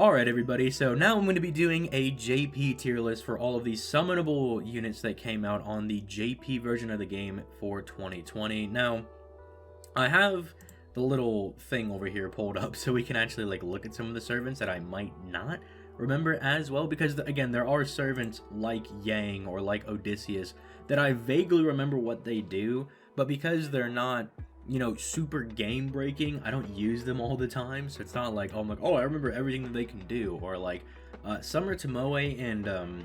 Alright everybody, so now I'm going to be doing a JP tier list for all of these summonable units that came out on the JP version of the game for 2020. Now, I have the little thing over here pulled up so we can actually like look at some of the servants that I might not remember as well, because again, there are servants like Yang or like Odysseus that I vaguely remember what they do, but because they're not, you know, super game breaking, I don't use them all the time, so it's not like, oh, I'm like, oh, I remember everything that they can do. Or like Summer Tomoe and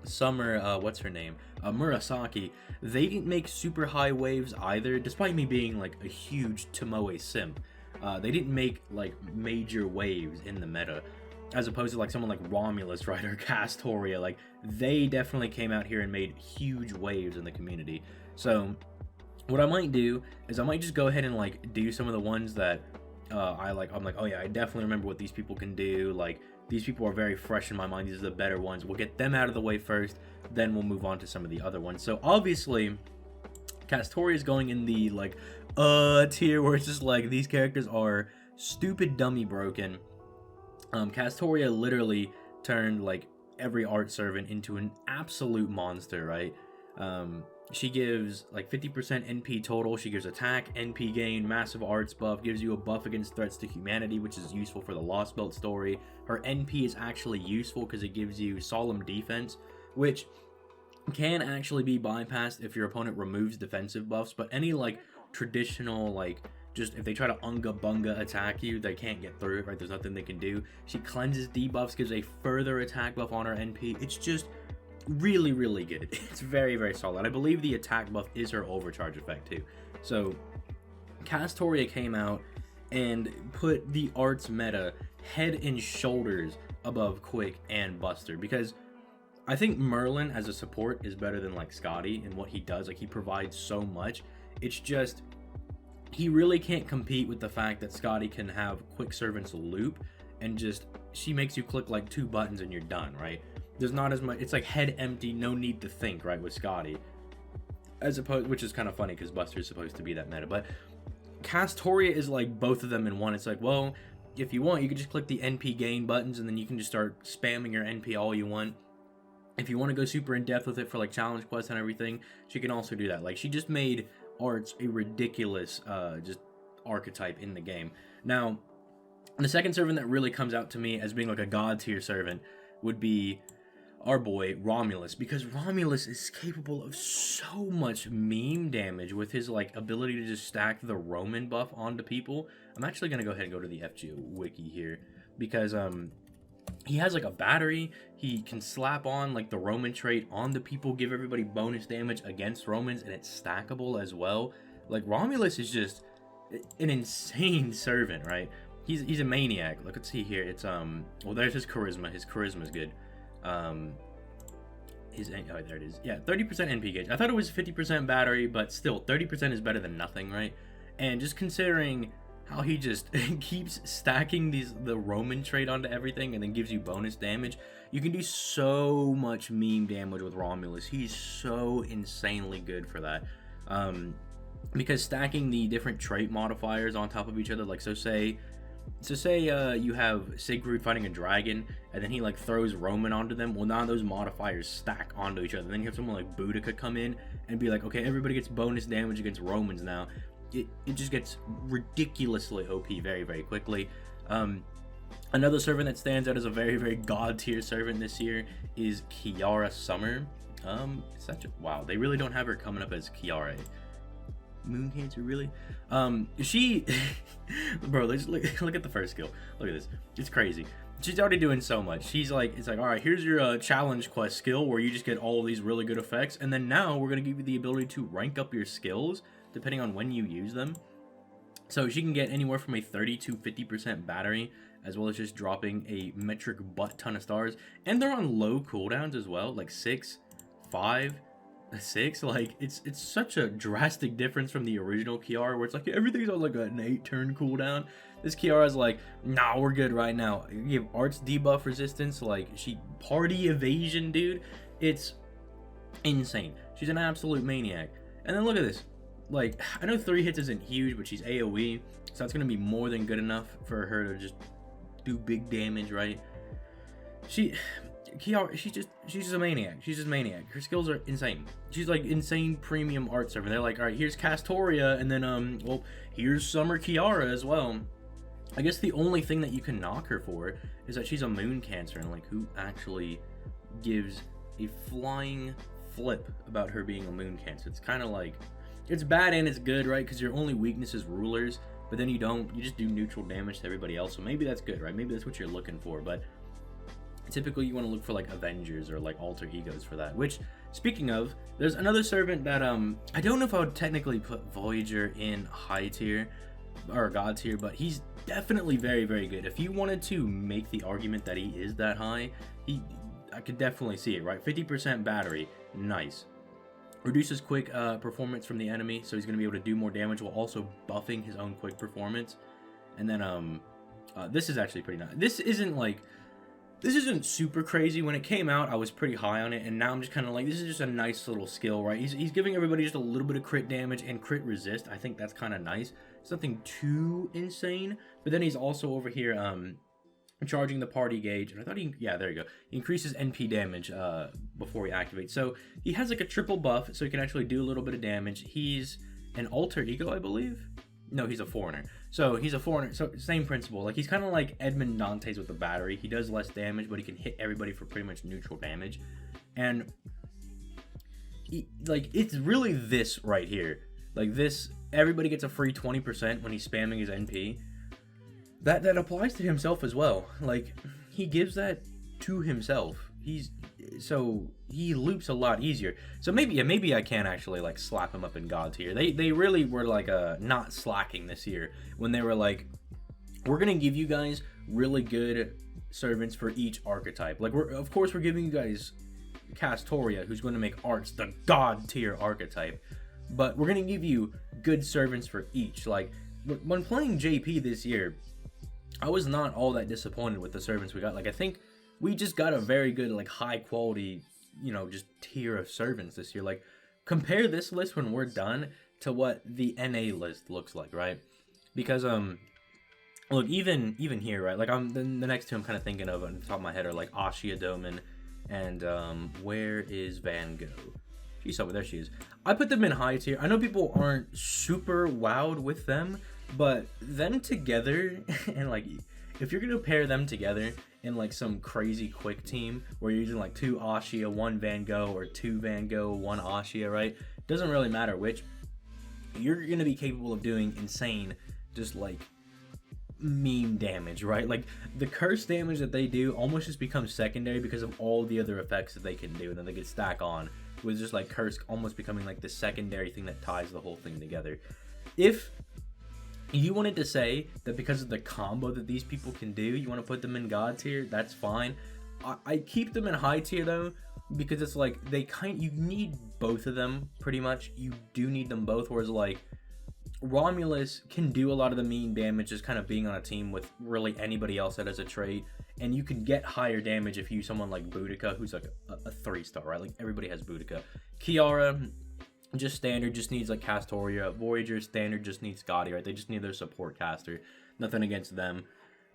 Summer what's her name, Murasaki, they didn't make super high waves either, despite me being like a huge Tomoe simp. They didn't make like major waves in the meta, as opposed to like someone like Romulus, right, or Castoria. Like, they definitely came out here and made huge waves in the community. So what I might do is I might just go ahead and like do some of the ones that I'm like, oh yeah, I definitely remember what these people can do. Like, these people are very fresh in my mind. These are the better ones. We'll get them out of the way first, then we'll move on to some of the other ones. So obviously, Castoria is going in the like tier where it's just like these characters are stupid dummy broken. Castoria literally turned like every art servant into an absolute monster, right? She gives like 50% NP total. She gives attack, NP gain, massive arts buff, gives you a buff against threats to humanity, which is useful for the Lost Belt story. Her NP is actually useful because it gives you solemn defense, which can actually be bypassed if your opponent removes defensive buffs, but any like traditional, like, just if they try to unga bunga attack you, they can't get through it, right? There's nothing they can do. She cleanses debuffs, gives a further attack buff on her NP. It's just really, really good. It's very, very solid. I believe the attack buff is her overcharge effect too. So Castoria came out and put the arts meta head and shoulders above Quick and Buster, because I think Merlin as a support is better than like Scotty in what he does. Like, he provides so much. It's just, he really can't compete with the fact that Scotty can have Quick Servant's loop and just, she makes you click like 2 buttons and you're done, right? There's not as much, it's like head empty, no need to think, right, with Scotty. As opposed, which is kind of funny because Buster's supposed to be that meta, but Castoria is like both of them in one. It's like, well, if you want, you can just click the NP gain buttons and then you can just start spamming your NP all you want. If you want to go super in depth with it for like challenge quests and everything, she can also do that. Like, she just made arts a ridiculous just archetype in the game. Now, the second servant that really comes out to me as being like a god tier servant would be our boy Romulus, because Romulus is capable of so much meme damage with his like ability to just stack the Roman buff onto people. I'm actually gonna go ahead and go to the FGO wiki here, because he has like a battery. He can slap on like the Roman trait on the people, give everybody bonus damage against Romans, and it's stackable as well. Like, Romulus is just an insane servant, right? He's a maniac. Look, let's see here. It's well, there's his charisma. His charisma is good. Oh, there it is. Yeah, 30% NP gauge. I thought it was 50% battery, but still, 30% is better than nothing, right? And just considering how he just keeps stacking the Roman trait onto everything and then gives you bonus damage, you can do so much meme damage with Romulus. He's so insanely good for that. Because stacking the different trait modifiers on top of each other, like, so say you have Siegfried fighting a dragon, and then he like throws Roman onto them. Well, now those modifiers stack onto each other. Then you have someone like Boudica come in and be like, okay, everybody gets bonus damage against Romans now. It just gets ridiculously OP very, very quickly. Another servant that stands out as a very, very god tier servant this year is Kiara Summer. Wow, they really don't have her coming up as Kiara. Moon Cancer, really? She bro, let's look at the first skill. Look at this. It's crazy. She's already doing so much. She's like, it's like, all right, here's your challenge quest skill where you just get all of these really good effects, and then now we're gonna give you the ability to rank up your skills depending on when you use them. So she can get anywhere from a 30 to 50% battery, as well as just dropping a metric butt ton of stars, and they're on low cooldowns as well, like 6, 5, 6. Like, it's such a drastic difference from the original Kiara, where it's like everything's on like an 8-turn cooldown. This Kiara's like, nah, we're good right now. You give arts debuff resistance, like, she party evasion, dude. It's insane. She's an absolute maniac. And then look at this. Like, I know 3 hits isn't huge, but she's AoE, so that's gonna be more than good enough for her to just do big damage, right? Kiara, she's just a maniac. She's just a maniac. Her skills are insane. She's like insane premium art server. They're like, all right, here's Castoria, and then well, here's Summer Kiara as well. I guess the only thing that you can knock her for is that she's a moon cancer, and like, who actually gives a flying flip about her being a moon cancer? It's kind of like, it's bad and it's good, right? Because your only weakness is rulers, but then you just do neutral damage to everybody else. So maybe that's good, right? Maybe that's what you're looking for, but typically you want to look for like Avengers or like alter egos for that. Which, speaking of, there's another servant that I don't know if I would technically put Voyager in high tier or god tier, but he's definitely very, very good. If you wanted to make the argument that he is that high, I could definitely see it, right? 50% battery, nice. Reduces quick performance from the enemy, so he's going to be able to do more damage while also buffing his own quick performance. And then this is actually pretty nice. This isn't super crazy. When it came out, I was pretty high on it, and now I'm just kind of like, this is just a nice little skill, right? He's giving everybody just a little bit of crit damage and crit resist. I think that's kind of nice. It's nothing too insane, but then he's also over here charging the party gauge, and I thought yeah, there you go. He increases NP damage before he activates. So he has like a triple buff, so he can actually do a little bit of damage. He's an alter ego, I believe. No, he's a foreigner. So he's a foreigner. So same principle. Like, he's kind of like Edmund Dantes with the battery. He does less damage, but he can hit everybody for pretty much neutral damage. And it's really this right here. Like this, everybody gets a free 20% when he's spamming his NP. That applies to himself as well. Like, he gives that to himself. So he loops a lot easier. So maybe I can actually like slap him up in god tier. They really were like not slacking this year when they were like, we're gonna give you guys really good servants for each archetype. Like, of course we're giving you guys Castoria, who's going to make arts the god tier archetype, but we're gonna give you good servants for each. Like, when playing JP this year, I was not all that disappointed with the servants we got. Like, I think we just got a very good, like, high quality, just tier of servants this year. Like, compare this list when we're done to what the NA list looks like, right? Because look, even here, right? Like, the next two I'm kind of thinking of on the top of my head are like Ashia Doman and where is Van Gogh? She's over there. She is. I put them in high tier. I know people aren't super wowed with them, but them together and like, if you're gonna pair them together in like some crazy quick team where you're using like 2 Ashia, 1 Van Gogh, or 2 Van Gogh, 1 Ashia, right? Doesn't really matter which. You're gonna be capable of doing insane, just like meme damage, right? Like, the curse damage that they do almost just becomes secondary because of all the other effects that they can do, and then they get stack on with just like curse almost becoming like the secondary thing that ties the whole thing together. If you wanted to say that because of the combo that these people can do, you want to put them in god tier, that's fine. I keep them in high tier though, because it's like you need both of them pretty much. You do need them both, whereas like Romulus can do a lot of the mean damage just kind of being on a team with really anybody else that has a trait, and you can get higher damage if you use someone like Boudica, who's like a 3-star, right? Like, everybody has Boudica. Kiara, just standard, just needs like Castoria. Voyager, standard, just needs Scotty, right? They just need their support caster. Nothing against them.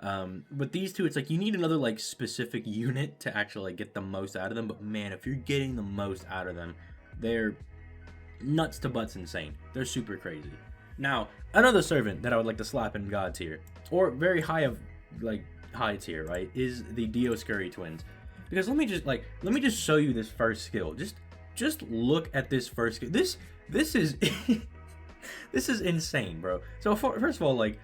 But these two, it's like you need another like specific unit to actually like, get the most out of them. But man, if you're getting the most out of them, they're nuts to butts insane. They're super crazy. Now, another servant that I would like to slap in god tier, or very high tier, right, is the Dioscuri twins. Because let me just show you this first skill. Just look at this first skill. This is this is insane, bro. So first of all, like,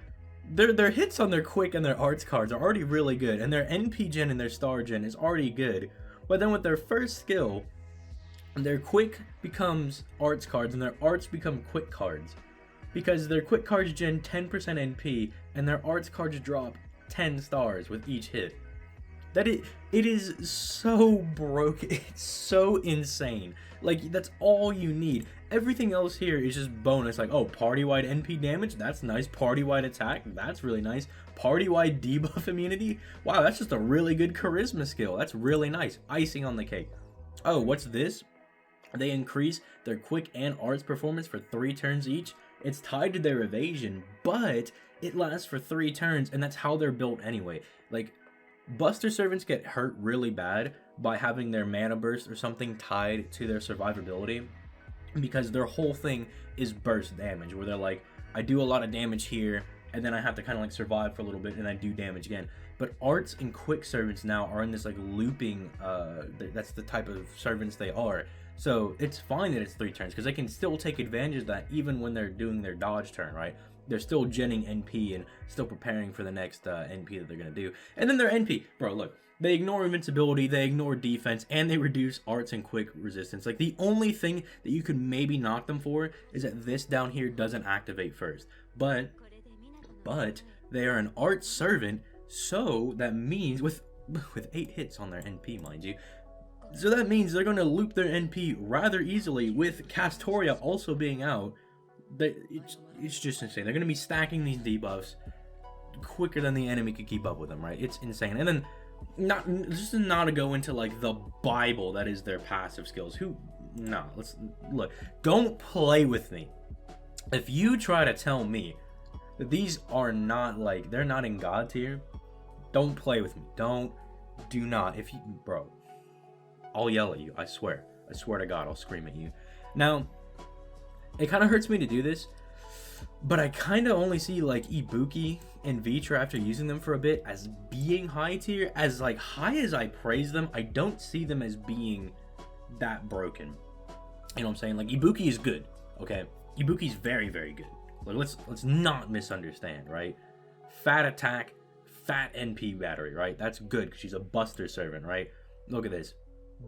their hits on their quick and their arts cards are already really good, and their NP gen and their star gen is already good. But then with their first skill, their quick becomes arts cards and their arts become quick cards. Because their quick cards gen 10% NP and their arts cards drop 10 stars with each hit. It is so broken. It's so insane. Like, that's all you need. Everything else here is just bonus. Like, oh, party-wide NP damage? That's nice. Party-wide attack? That's really nice. Party-wide debuff immunity? Wow, that's just a really good charisma skill. That's really nice. Icing on the cake. Oh, what's this? They increase their quick and arts performance for 3 turns each. It's tied to their evasion, but it lasts for 3 turns, and that's how they're built anyway. Like, Buster Servants get hurt really bad by having their mana burst or something tied to their survivability, because their whole thing is burst damage, where they're like, I do a lot of damage here, and then I have to kind of like survive for a little bit, and I do damage again. But arts and quick servants now are in this like looping, that's the type of servants they are. So it's fine that it's 3 turns, because they can still take advantage of that even when they're doing their dodge turn, right? They're still genning NP and still preparing for the next NP that they're going to do. And then their NP, bro, look, they ignore invincibility, they ignore defense, and they reduce arts and quick resistance. Like, the only thing that you could maybe knock them for is that this down here doesn't activate first. But they are an art servant, so that means, with 8 hits on their NP, mind you, so that means they're going to loop their NP rather easily, with Castoria also being out. It's just insane. They're going to be stacking these debuffs quicker than the enemy could keep up with them, right? It's insane. And then, just not to go into like the Bible that is their passive skills. Let's look. Don't play with me. If you try to tell me that these are not like, they're not in God tier, don't play with me. Do not. If you, bro, I'll yell at you. I swear to God, I'll scream at you. Now, it kind of hurts me to do this, but I kind of only see like Ibuki and Vitra, after using them for a bit, as being high tier. As like high as I praise them, I don't see them as being that broken. You know what I'm saying? Like, Ibuki is good, okay? Ibuki's very, very good. Like, let's not misunderstand, right? Fat attack, fat NP battery, right? That's good because she's a Buster servant, right? Look at this.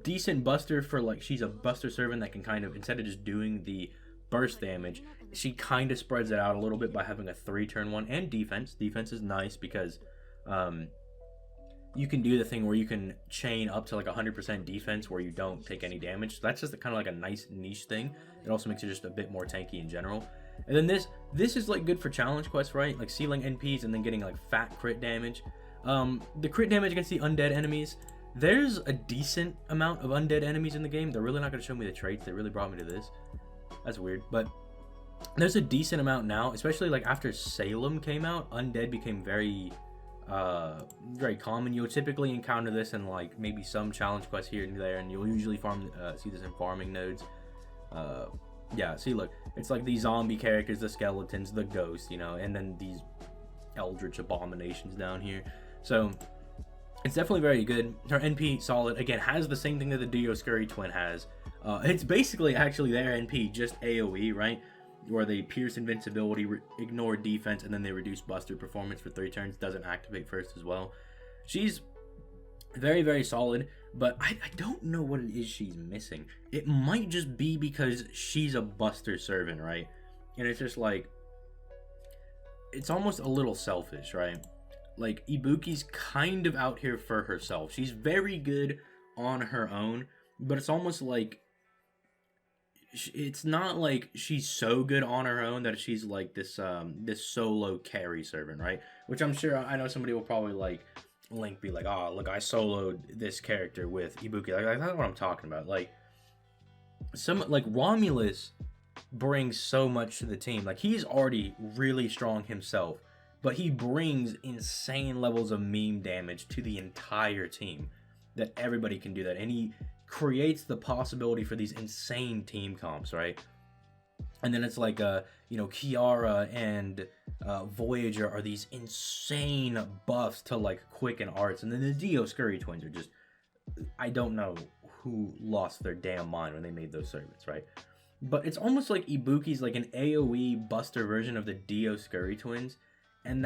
Decent Buster for, like, she's a Buster servant that can kind of, instead of just doing the burst damage, she kind of spreads it out a little bit by having a 3-turn one. And defense is nice because you can do the thing where you can chain up to like 100% defense where you don't take any damage. So that's just kind of like a nice niche thing. It also makes it just a bit more tanky in general. And then this is like good for challenge quests, right? Like sealing NPs and then getting like fat crit damage. The crit damage against the undead enemies, there's a decent amount of undead enemies in the game. They're really not going to show me the traits. They really brought me to this. That's weird, but there's a decent amount now, especially like after Salem came out. Undead became very common. You'll typically encounter this in like maybe some challenge quests here and there, and you'll usually see this in farming nodes. Yeah, see, look, it's like these zombie characters, the skeletons, the ghosts, you know, and then these eldritch abominations down here. So it's definitely very good. Her NP solid. Again, has the same thing that the Dioscuri twin has. It's basically actually their NP, just AoE, right? Where they pierce invincibility, ignore defense, and then they reduce Buster performance for 3 turns. Doesn't activate first as well. She's very, very solid, but I don't know what it is she's missing. It might just be because she's a Buster servant, right? And it's just like, it's almost a little selfish, right? Like, Ibuki's kind of out here for herself. She's very good on her own, but it's almost like, it's not like she's so good on her own that she's like this solo carry servant, right? Which I'm sure, I know somebody will probably like be like, oh, look, I soloed this character with Ibuki. Like, that's what I'm talking about. Like, Romulus brings so much to the team. Like, he's already really strong himself, but he brings insane levels of meme damage to the entire team that everybody can do that. And he creates the possibility for these insane team comps, right? And then it's like, Kiara and Voyager are these insane buffs to like quick and arts. And then the Dioscuri twins are just, I don't know who lost their damn mind when they made those servants, right? But it's almost like Ibuki's like an AoE Buster version of the Dioscuri twins. And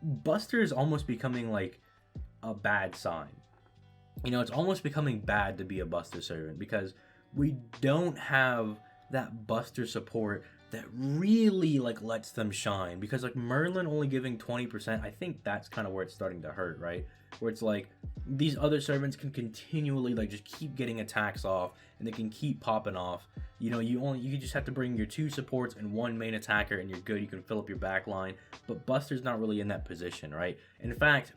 Buster is almost becoming like a bad sign. You know, it's almost becoming bad to be a Buster servant because we don't have that Buster support that really like lets them shine. Because like Merlin only giving 20%, I think that's kind of where it's starting to hurt, right? Where it's like these other servants can continually like just keep getting attacks off and they can keep popping off. You know, you just have to bring your 2 supports and 1 main attacker and you're good. You can fill up your back line. But Buster's not really in that position, right? In fact,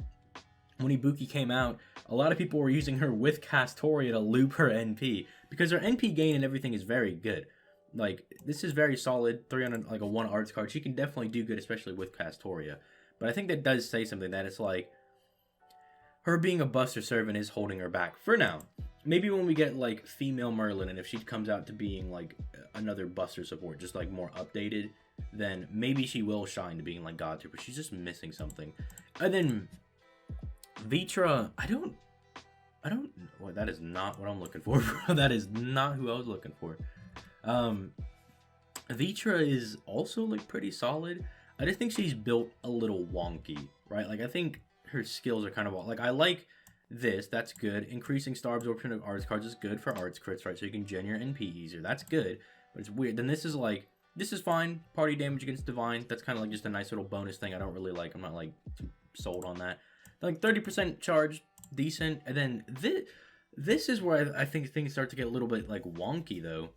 when Ibuki came out, a lot of people were using her with Castoria to loop her NP because her NP gain and everything is very good. Like, this is very solid. 300, like a 1 arts card. She can definitely do good, especially with Castoria. But I think that does say something, that it's like, her being a Buster servant is holding her back for now. Maybe when we get like female Merlin, and if she comes out to being like another Buster support, just like more updated, then maybe she will shine to being like God tier, but she's just missing something. And then Vitra, I don't, well, that is not what I'm looking for. That is not who I was looking for. Vitra is also like pretty solid. I just think she's built a little wonky, right? Like, I think her skills are kind of like, I like this, that's good. Increasing star absorption of arts cards is good for arts crits, right? So you can gen your NP easier. That's good, but it's weird. Then this is like, this is fine. Party damage against divine. That's kind of like just a nice little bonus thing. I don't really like. I'm not like too sold on that. Like 30% charge, decent. And then this is where I think things start to get a little bit like wonky though,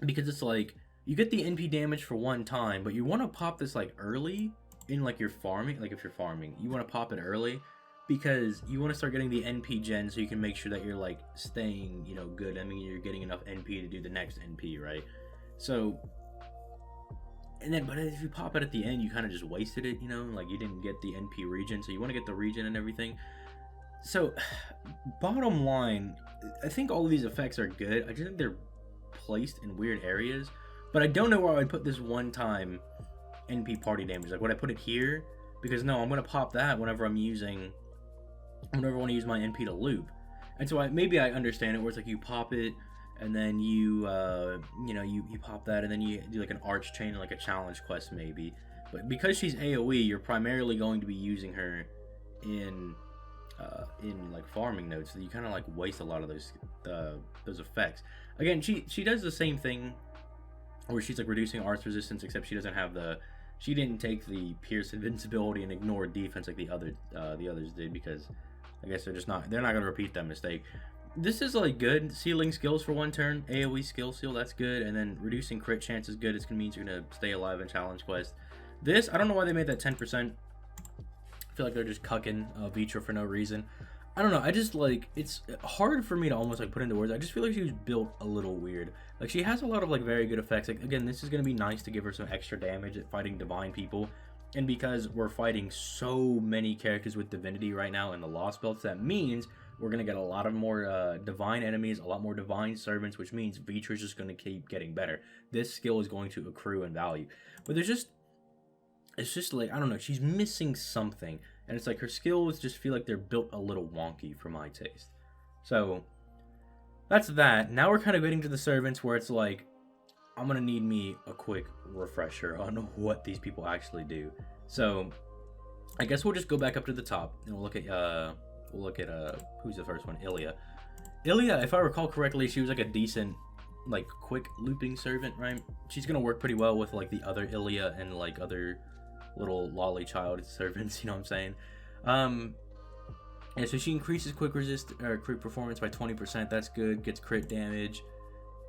because it's like you get the NP damage for 1 time, but you want to pop this like early in like your farming. Like if you're farming, you want to pop it early, because you want to start getting the NP gen so you can make sure that you're like staying, you know, good. I mean, you're getting enough NP to do the next NP, right? So, and then, but if you pop it at the end, you kind of just wasted it, you know, like you didn't get the NP regen, so you want to get the regen and everything. So, bottom line, I think all of these effects are good. I just think they're placed in weird areas, but I don't know where I would put this 1-time NP party damage. Like, would I put it here? Because no, I'm going to pop that whenever I'm using, whenever I want to use my NP to loop. And so maybe I understand it where it's like you pop it, and then you, you know, you pop that, and then you do like an arch chain, like a challenge quest maybe. But because she's AoE, you're primarily going to be using her in like farming nodes, so you kind of like waste a lot of those effects. Again, she does the same thing where she's like reducing arts resistance, except she doesn't have she didn't take the Pierce invincibility and ignore defense like the others did, because I guess they're not going to repeat that mistake. This is like good. Sealing skills for 1 turn, AoE skill seal, that's good. And then reducing crit chance is good. It's going to mean you're going to stay alive in challenge quest. This, I don't know why they made that 10%. I feel like they're just cucking Vitra for no reason. I don't know. I just like, it's hard for me to almost like put into words. I just feel like she was built a little weird. Like, she has a lot of like very good effects. Like, again, this is going to be nice to give her some extra damage at fighting divine people. And because we're fighting so many characters with divinity right now in the Lost Belts, that means we're going to get a lot of more divine enemies, a lot more divine servants, which means Vitra is just going to keep getting better. This skill is going to accrue in value. But it's just like, I don't know, she's missing something. And it's like her skills just feel like they're built a little wonky for my taste. So, that's that. Now we're kind of getting to the servants where it's like, I'm going to need me a quick refresher on what these people actually do. So, I guess we'll just go back up to the top and we'll look at who's the first one? Ilya. Ilya, if I recall correctly, she was like a decent, like, quick looping servant, right? She's gonna work pretty well with like the other Ilya and like other little lolly child servants, you know what I'm saying? Yeah, so she increases quick performance by 20%. That's good. Gets crit damage,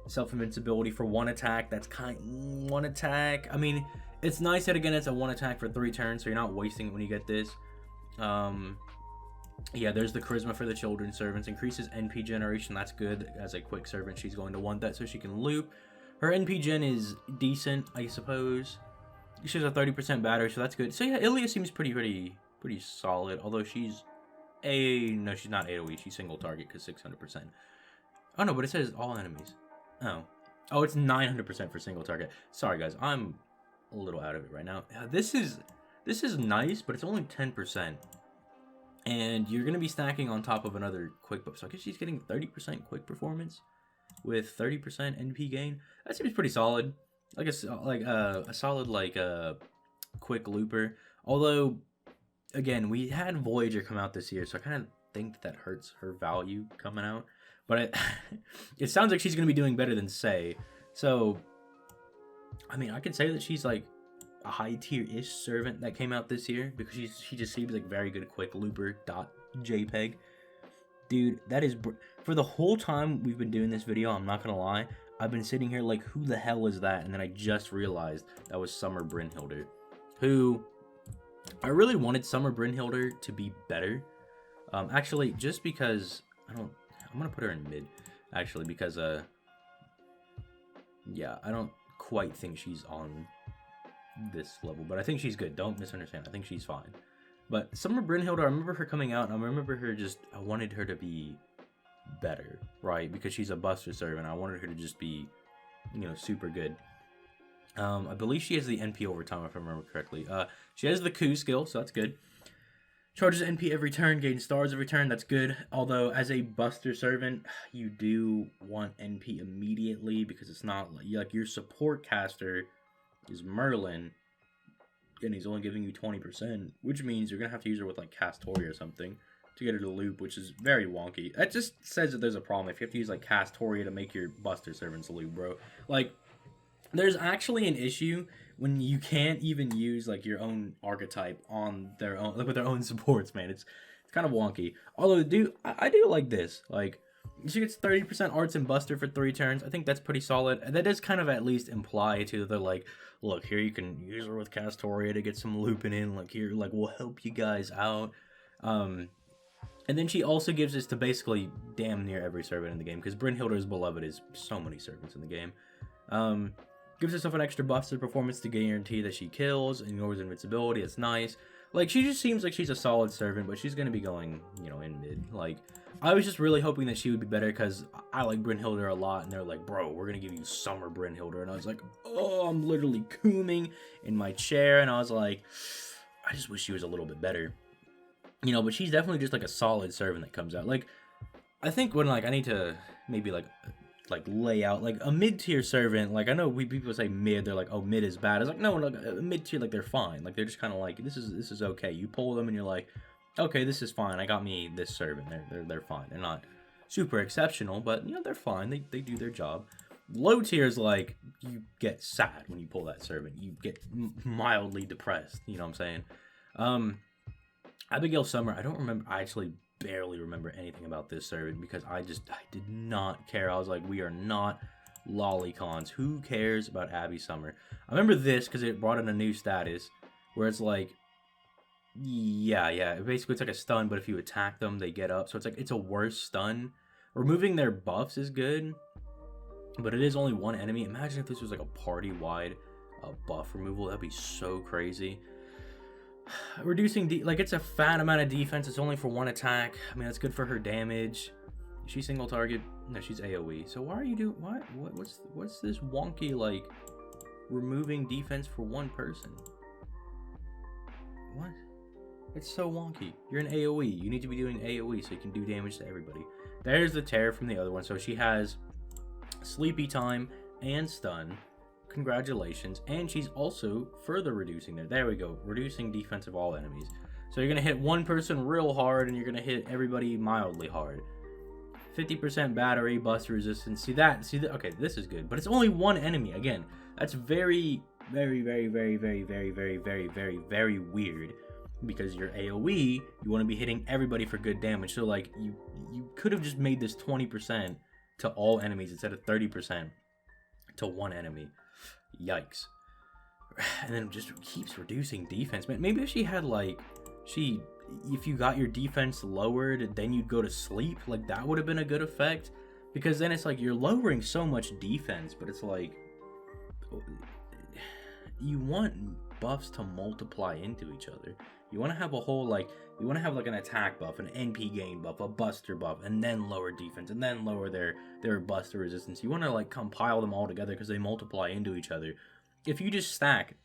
self invincibility for 1 attack. That's 1 attack. I mean, it's nice that again it's a 1 attack for 3 turns, so you're not wasting it when you get this. Yeah, there's the charisma for the children servants. Increases NP generation. That's good. As a quick servant, she's going to want that so she can loop. Her NP gen is decent, I suppose. She has a 30% battery, so that's good. So yeah, Ilya seems pretty solid. Although she's no, she's not AoE. She's single target because 600%. Oh no, but it says all enemies. Oh, it's 900% for single target. Sorry guys, I'm a little out of it right now. This is nice, but it's only 10%. And you're going to be stacking on top of another quick buff. So I guess she's getting 30% quick performance with 30% NP gain. That seems pretty solid. Like a solid like quick looper. Although, again, we had Voyager come out this year, so I kind of think that hurts her value coming out. But it sounds like she's going to be doing better than Say. So, I mean, I could say that she's like a high tier-ish servant that came out this year, because she just seems like very good quick looper.jpg. Dude, that is for the whole time we've been doing this video, I'm not gonna lie, I've been sitting here like, who the hell is that? And then I just realized that was Summer Brynhilder, who I really wanted Summer Brynhilder to be better. Actually, just because I'm gonna put her in mid, actually, because yeah, I don't quite think she's on this level, but I think she's good. Don't misunderstand. I think she's fine. But Summer Brynhilde, I remember her coming out, and I remember her just, I wanted her to be better, right? Because she's a Buster servant. I wanted her to just be, you know, super good. I believe she has the NP over time, if I remember correctly. She has the coup skill, so that's good. Charges NP every turn, gain stars every turn, that's good. Although, as a Buster servant, you do want NP immediately, because it's not like your support caster is Merlin, and he's only giving you 20%, which means you're going to have to use her with, like, Castoria or something to get her to loop, which is very wonky. That just says that there's a problem if you have to use, like, Castoria to make your Buster servants loop, bro. Like, there's actually an issue when you can't even use, like, your own archetype on their own, like, with their own supports, man. It's kind of wonky. Although, I do like this. Like, she gets 30% arts and Buster for 3 turns. I think that's pretty solid. And that does kind of at least imply, too, that they're like, look, here you can use her with Castoria to get some looping in. Like, here, like, we'll help you guys out. And then she also gives this to basically damn near every servant in the game, because Brynhilde's beloved is so many servants in the game. Gives herself an extra buff to performance to guarantee that she kills, ignores invincibility. It's nice. Like, she just seems like she's a solid servant, but she's going to be going, you know, in mid. Like, I was just really hoping that she would be better, because I like Brynhilde a lot, and they're like, bro, we're going to give you Summer Brynhilde. And I was like, oh, I'm literally cooming in my chair, and I was like, I just wish she was a little bit better. You know, but she's definitely just, like, a solid servant that comes out. Like, I think when, like, I need to maybe, like lay out, like, a mid-tier servant, like, I know people say mid, they're like, oh, mid is bad. It's like, no, like, a mid-tier, like, they're fine. Like, they're just kind of like, this is okay. You pull them, and you're like, okay, this is fine. I got me this servant. They're fine. They're not super exceptional, but, you know, they're fine. They do their job. Low tier is like, you get sad when you pull that servant. You get mildly depressed, you know what I'm saying? Abigail Summer, I don't remember, I actually barely remember anything about this servant, because I did not care. I was like, we are not lolicons. Who cares about Abby Summer? I remember this because it brought in a new status where it's like, yeah, basically it's like a stun, but if you attack them, they get up. So it's like, it's a worse stun. Removing their buffs is good, but it is only one enemy. Imagine if this was like a party-wide buff removal. That'd be so crazy. Reducing, like, it's a fat amount of defense. It's only for 1 attack. I mean, that's good for her damage. Is she single target? No, she's AoE. So why are you doing, what's this wonky, like, removing defense for 1 person? What? It's so wonky. You're an AoE. You need to be doing AoE so you can do damage to everybody. There's the tear from the other one. So she has Sleepy Time and Stun. Congratulations. And she's also further reducing there we go, reducing defense of all enemies. So you're gonna hit 1 person real hard, and you're gonna hit everybody mildly hard. 50% battery, Buster resistance. See that, okay, this is good, but it's only 1 enemy. Again, that's very weird, because you're AoE, you want to be hitting everybody for good damage. So, like, you could have just made this 20% to all enemies instead of 30% to 1 enemy. Yikes. And then just keeps reducing defense. Man, maybe if she had, like, if you got your defense lowered, then you'd go to sleep, like, that would have been a good effect. Because then it's like, you're lowering so much defense, but it's like, you want buffs to multiply into each other. You want to have a whole, like, you want to have, like, an attack buff, an NP gain buff, a Buster buff, and then lower defense, and then lower their Buster resistance. You want to, like, compile them all together because they multiply into each other. If you just stack,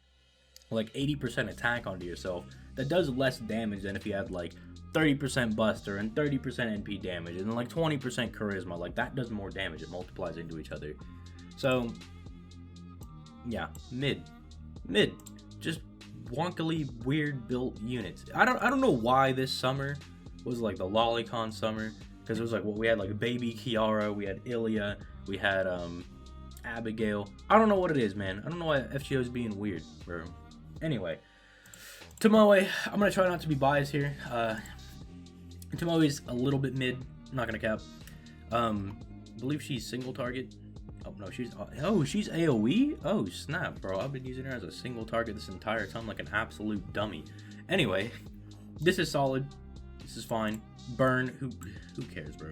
like, 80% attack onto yourself, that does less damage than if you had, like, 30% Buster and 30% NP damage, and then, like, 20% Charisma. Like, that does more damage. It multiplies into each other. So, yeah, mid. Just wonkily weird built units. I don't know why this summer was like the lolicon summer, because it was like, well, we had like baby Kiara, we had Ilya, we had Abigail. I don't know what it is, man. I don't know why FGO is being weird, bro. Anyway, Tomoe, I'm gonna try not to be biased here. Tomoe's a little bit mid, I'm not gonna cap. I believe she's single target. Oh, no, she's AoE? Oh, snap, bro. I've been using her as a single target this entire time like an absolute dummy. Anyway, this is solid. This is fine. Burn, who cares, bro?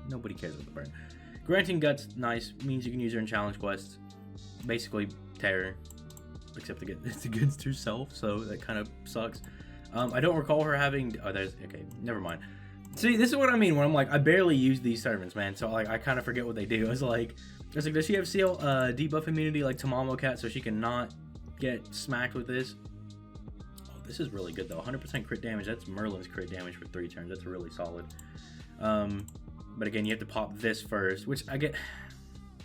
Nobody cares about the burn. Granting guts, nice, means you can use her in challenge quests. Basically, terror, except it's against herself, so that kind of sucks. I don't recall her having. Oh, there's okay. Never mind. See, this is what I mean when I'm like, I barely use these servants, man. So like, I kind of forget what they do. It's like, does she have CL debuff immunity like Tamamo Cat, so she cannot get smacked with this? Oh, this is really good though. 100% crit damage. That's Merlin's crit damage for 3 turns. That's really solid. But again, you have to pop this first, which I get.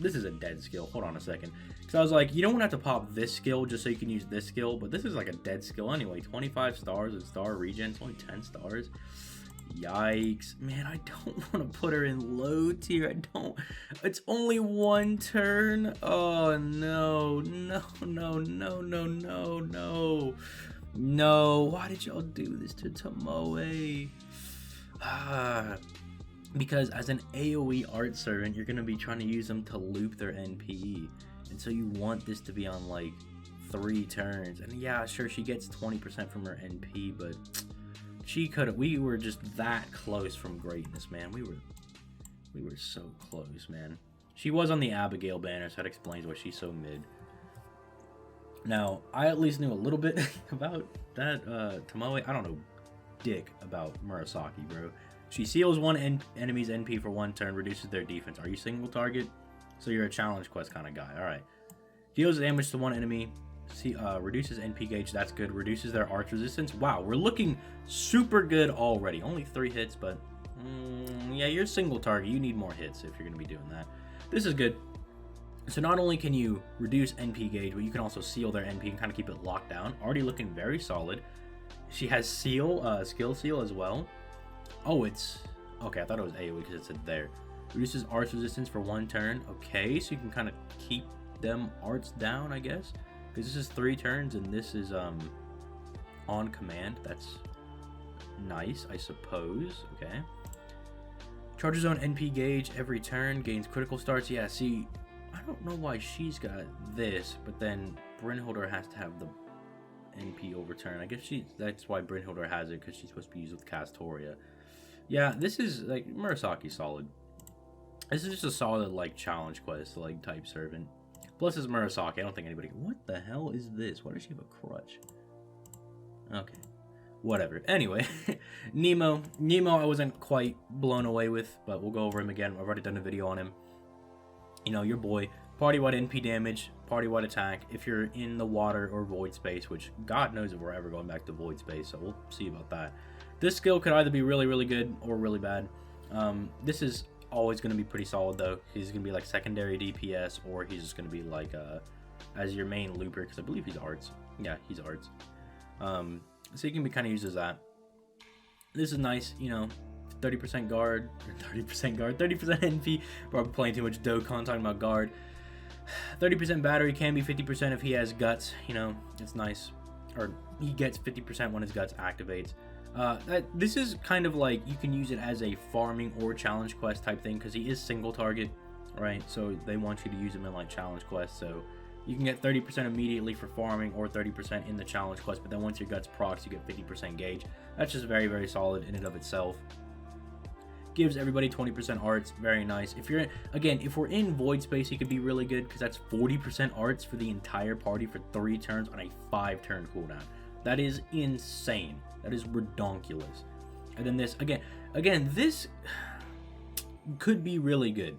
This is a dead skill. Hold on a second. Because I was like, you don't want to have to pop this skill just so you can use this skill, but this is like a dead skill anyway. 25 stars with star regen. It's only 10 stars. Yikes. Man, I don't want to put her in low tier. I don't. It's only 1 turn. Oh, no. No, no, no, no, no, no. No. Why did y'all do this to Tomoe? Because as an AoE art servant, you're going to be trying to use them to loop their NPE. And so you want this to be on like 3 turns. And yeah, sure, she gets 20% from her NP, but she could have. We were just that close from greatness, man. We were so close, man. She was on the Abigail banner, so that explains why she's so mid. Now, I at least knew a little bit about that Tomoe. I don't know dick about Murasaki, bro. She seals one enemy's NP for 1 turn, reduces their defense. Are you single target? So you're a challenge quest kind of guy. All right. Deals damage to 1 enemy. Reduces NP gauge. That's good. Reduces their arch resistance. Wow, we're looking super good already. Only 3 hits, but yeah, you're single target. You need more hits if you're going to be doing that. This is good. So not only can you reduce NP gauge, but you can also seal their NP and kind of keep it locked down. Already looking very solid. She has seal, skill seal as well. Oh, it's... Okay, I thought it was AoE because it said there. Reduces arts resistance for 1 turn. Okay, so you can kind of keep them arts down, I guess. Because this is 3 turns and this is on command. That's nice, I suppose. Okay. Charges on NP gauge every turn. Gains critical starts. Yeah, see, I don't know why she's got this, but then Brynhilder has to have the NP overturn. I guess that's why Brynhilder has it, because she's supposed to be used with Castoria. Yeah, this is like Murasaki's solid. This is just a solid like challenge quest like type servant. Plus it's Murasaki. I don't think anybody. What the hell is this? Why does she have a crutch? Okay, whatever. Anyway, Nemo I wasn't quite blown away with, but we'll go over him again. I've already done a video on him. You know, your boy, party-wide NP damage, party-wide attack. If you're in the water or void space, which God knows if we're ever going back to void space, so we'll see about that. This skill could either be really, really good or really bad. This is always going to be pretty solid, though. He's going to be like secondary DPS, or he's just going to be like as your main looper, because I believe he's arts. Yeah, he's arts. So you can be kind of used as that. This is nice, you know, 30% guard, 30% NP. Probably playing too much Dokkan talking about guard. 30% battery, can be 50% if he has guts. You know, it's nice. Or he gets 50% when his guts activates. This is kind of like you can use it as a farming or challenge quest type thing, because he is single target, right? So they want you to use him in like challenge quests. So you can get 30% immediately for farming or 30% in the challenge quest, but then once your guts procs, you get 50% gauge. That's just very, very solid in and of itself. Gives everybody 20% arts, very nice. If you're if we're in void space, he could be really good, because that's 40% arts for the entire party for 3 turns on a 5-turn cooldown. That is insane. That is redonkulous. And then this again, this could be really good,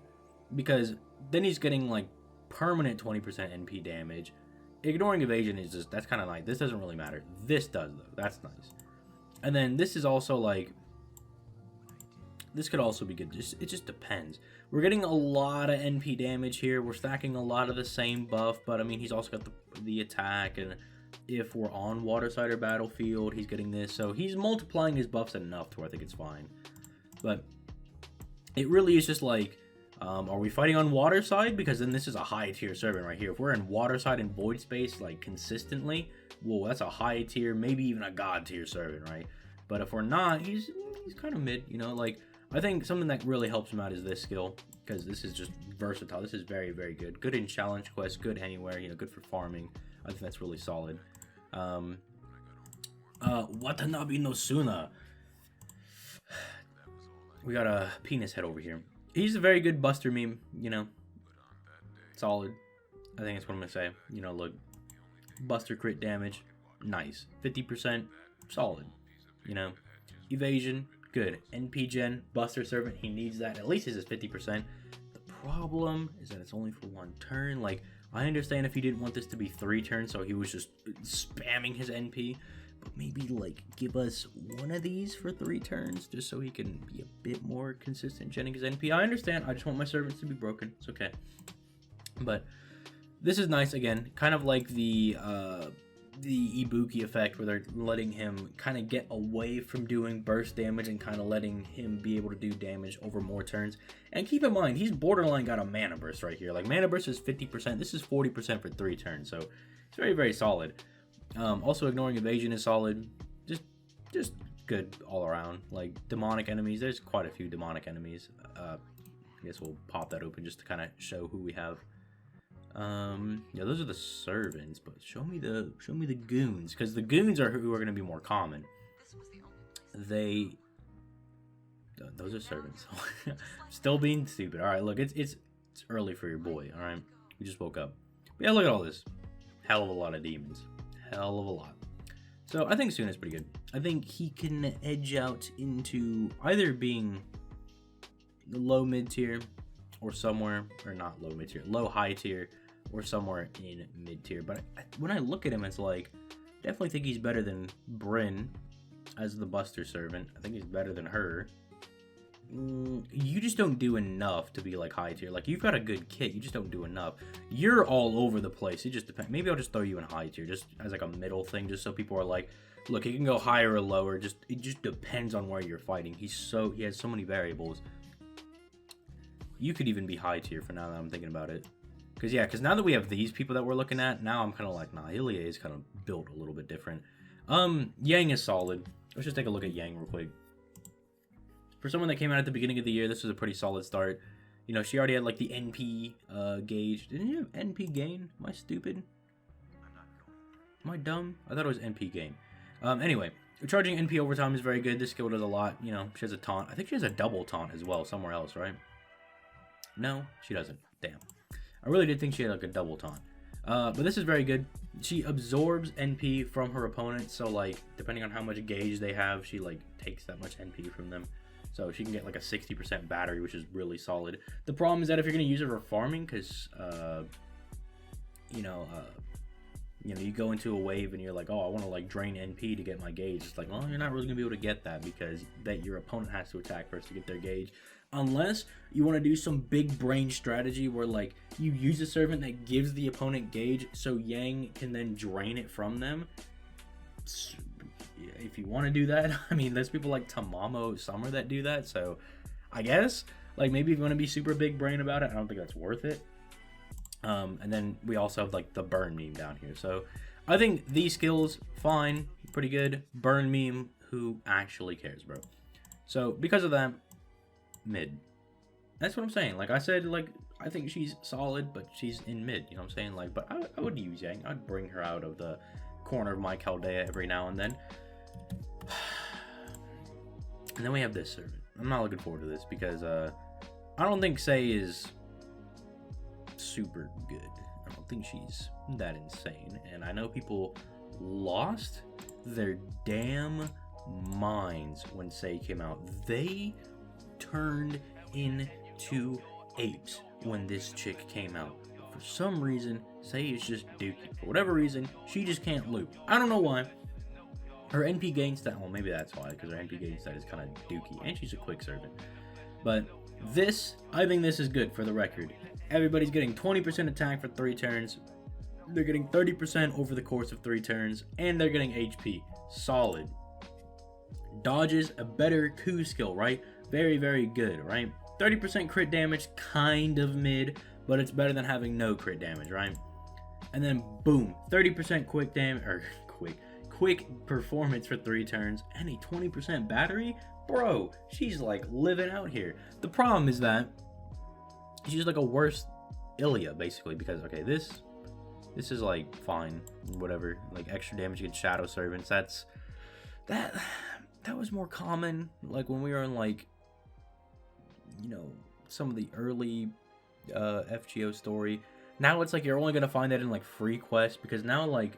because then he's getting like permanent 20% NP damage. Ignoring evasion is just, that's kind of like, this doesn't really matter. This does though. That's nice. And then this is also like, this could also be good. It just depends. We're getting a lot of NP damage here. We're stacking a lot of the same buff, but I mean, he's also got the attack, and if we're on waterside or battlefield, he's getting this. So he's multiplying his buffs enough to where I think it's fine. But it really is just like, are we fighting on waterside? Because then this is a high tier servant right here. If we're in waterside and void space like consistently, whoa, that's a high tier, maybe even a god tier servant, right? But if we're not, he's kind of mid, you know. Like, I think something that really helps him out is this skill, because this is just versatile. This is very, very good. Good in challenge quests, good anywhere, you know, good for farming. I think that's really solid. Watanabe no Suna. We got a penis head over here. He's a very good Buster meme, you know. Solid. I think that's what I'm going to say. You know, look. Buster crit damage. Nice. 50%. Solid. You know. Evasion. Good. NP gen. Buster servant. He needs that. At least this is 50%. The problem is that it's only for one turn. Like, I understand if he didn't want this to be 3 turns, so he was just spamming his NP. But maybe, like, give us one of these for 3 turns, just so he can be a bit more consistent genning his NP. I understand. I just want my servants to be broken. It's okay. But this is nice, again. Kind of like the Ibuki effect, where they're letting him kind of get away from doing burst damage and kind of letting him be able to do damage over more turns. And keep in mind, he's borderline got a mana burst right here. Like, mana burst is 50%. This is 40% for 3 turns, so it's very, very solid. Also, ignoring evasion is solid. Just good all around. Like, demonic enemies, there's quite a few demonic enemies. I guess we'll pop that open just to kind of show who we have. Yeah, those are the servants, but show me the goons, because the goons are who are going to be more common. Those are servants. Still being stupid. All right, look, it's early for your boy. All right, we just woke up. But yeah, look at all this. Hell of a lot of demons. Hell of a lot. So I think Suna is pretty good. I think he can edge out into either being the low mid tier or somewhere, or not low mid tier, low high tier, or somewhere in mid tier. But when I look at him, it's like, definitely think he's better than Bryn as the Buster servant. I think he's better than her. You just don't do enough to be like high tier. Like, you've got a good kit, you just don't do enough. You're all over the place. It just depends. Maybe I'll just throw you in high tier, just as like a middle thing, just so people are like, look, he can go higher or lower. It just depends on where you're fighting. He has so many variables. You could even be high tier for now that I'm thinking about it. Because now that we have these people that we're looking at, now I'm kind of like, nah, Helia is kind of built a little bit different. Yang is solid. Let's just take a look at Yang real quick. For someone that came out at the beginning of the year, this was a pretty solid start. You know, she already had like the NP gauge. Didn't you have NP gain? Am I stupid? Am I dumb? I thought it was NP gain. Anyway, charging NP overtime is very good. This skill does a lot. You know, she has a taunt. I think she has a double taunt as well somewhere else, right? No, she doesn't. Damn. I really did think she had like a double taunt. But this is very good. She absorbs NP from her opponent. So like, depending on how much gauge they have, she like takes that much NP from them. So she can get like a 60% battery, which is really solid. The problem is that if you're going to use it for farming, because, you go into a wave and you're like, oh, I want to like drain NP to get my gauge. It's like, well, you're not really going to be able to get that, because your opponent has to attack first to get their gauge. Unless you want to do some big brain strategy where like you use a servant that gives the opponent gauge so Yang can then drain it from them. If you want to do that, I mean, there's people like Yugioh Summer that do that, so I guess, like, maybe if you want to be super big brain about it, I don't think that's worth it. And then we also have, like, the burn meme down here, so I think these skills, fine, pretty good. Burn meme, who actually cares, bro? So, because of that, mid. That's what I'm saying. Like I said, like, I think she's solid, but she's in mid, you know what I'm saying? Like, but I would use Yang. I'd bring her out of the corner of my Chaldea every now and then. And then we have this servant. I'm not looking forward to this because I don't think Sei is super good. I don't think she's that insane. And I know people lost their damn minds when Sei came out. They turned into apes when this chick came out. For some reason, Sei is just dookie. For whatever reason, she just can't loop. I don't know why. Her NP gain stat, well, maybe that's why, because her NP gain stat is kind of dookie, and she's a quick servant. But this, I think this is good for the record. Everybody's getting 20% attack for 3 turns. They're getting 30% over the course of 3 turns, and they're getting HP. Solid. Dodges, a better Q skill, right? Very, very good, right? 30% crit damage, kind of mid, but it's better than having no crit damage, right? And then, boom, 30% quick damage, or quick performance for 3 turns, and a 20% battery? Bro, she's like living out here. The problem is that she's like a worse Ilya, basically, because, okay, this is like fine, whatever, like extra damage against Shadow Servants. That was more common, like when we were in like, you know, some of the early FGO story. Now it's like you're only gonna find that in like free quests, because now like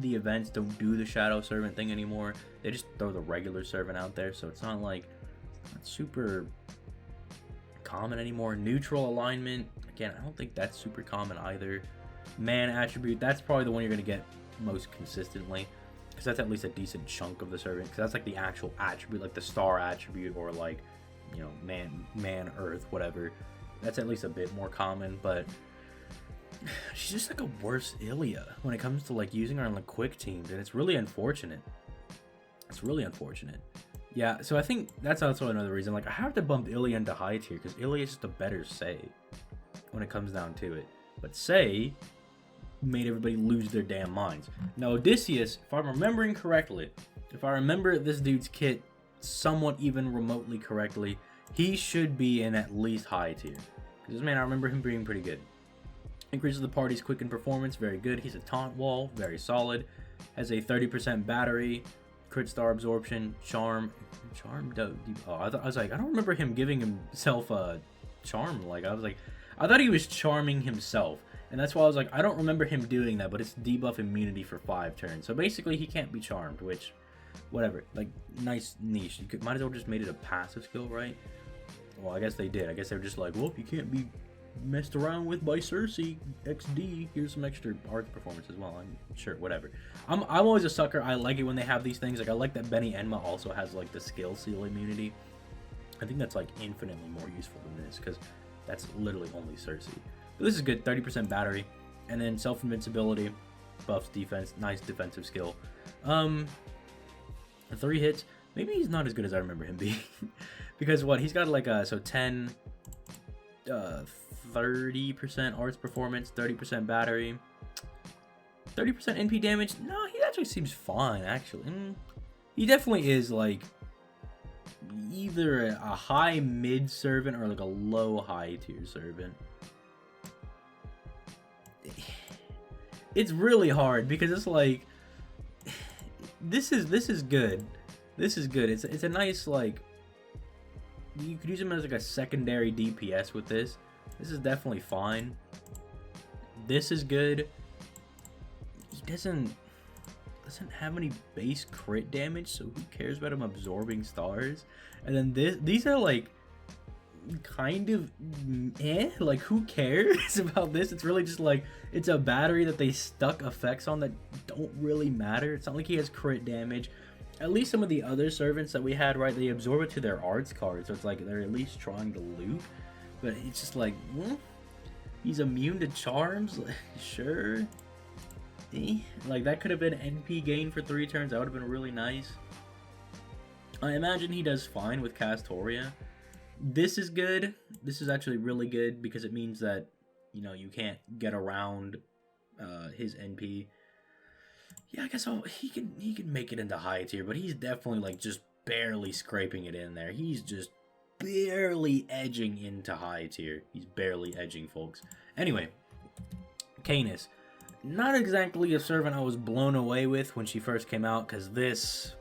the events don't do the shadow servant thing anymore. They just throw the regular servant out there, so it's not like super common anymore. Neutral alignment, again, I don't think that's super common either. Man attribute, that's probably the one you're gonna get most consistently, because that's at least a decent chunk of the servant, because that's like the actual attribute, like the star attribute, or like, you know, man earth, whatever. That's at least a bit more common. But she's just like a worse Ilya when it comes to like using her on the quick teams, and it's really unfortunate. It's really unfortunate. Yeah, so I think that's also another reason. Like, I have to bump Ilya into high tier, because Ilya is just a better Sei when it comes down to it. But Sei made everybody lose their damn minds. Now Odysseus, if I'm remembering correctly, if I remember this dude's kit somewhat even remotely correctly, he should be in at least high tier. Because this man, I remember him being pretty good. Increases the party's quicken performance, very good. He's a taunt wall, very solid. Has a 30% battery, crit star absorption, charm. Oh, I was like, I don't remember him giving himself a charm. Like, I thought he was charming himself. And that's why I was like, I don't remember him doing that, but it's debuff immunity for 5 turns. So basically, he can't be charmed, which, whatever. Like, nice niche. You might as well just made it a passive skill, right? Well, I guess they did. I guess they were just like, well, you can't be messed around with by Cersei XD. Here's some extra art performance as well. I'm sure, whatever. I'm always a sucker. I like it when they have these things. Like, I like that Benny Enma also has, like, the skill seal immunity. I think that's, like, infinitely more useful than this, because that's literally only Cersei. But this is good. 30% battery, and then self-invincibility, buffs defense, nice defensive skill. 3 hits. Maybe he's not as good as I remember him being. Because what, he's got like a, so 10, 30% arts performance, 30% battery, 30% NP damage. No, he actually seems fine, actually. He definitely is like either a high mid servant or like a low high tier servant. It's really hard because it's like this is good. This is good. It's a nice, like, you could use him as like a secondary DPS with this. This is definitely fine. This is good. He doesn't have any base crit damage, so who cares about him absorbing stars? And then these are like kind of like, who cares about this? It's really just like, it's a battery that they stuck effects on that don't really matter. It's not like he has crit damage. At least some of the other servants that we had, right, they absorb it to their arts card, so it's like they're at least trying to loot. But it's just like, he's immune to charms. Like, sure. Like, that could have been NP gain for 3 turns. That would have been really nice. I imagine he does fine with Castoria. This is good. This is actually really good because it means that, you know, you can't get around his NP. Yeah, I guess he can make it into high tier, but he's definitely like just barely scraping it in there. He's just barely edging into high tier. He's barely edging, folks. Anyway, Canis. Not exactly a servant I was blown away with when she first came out, because this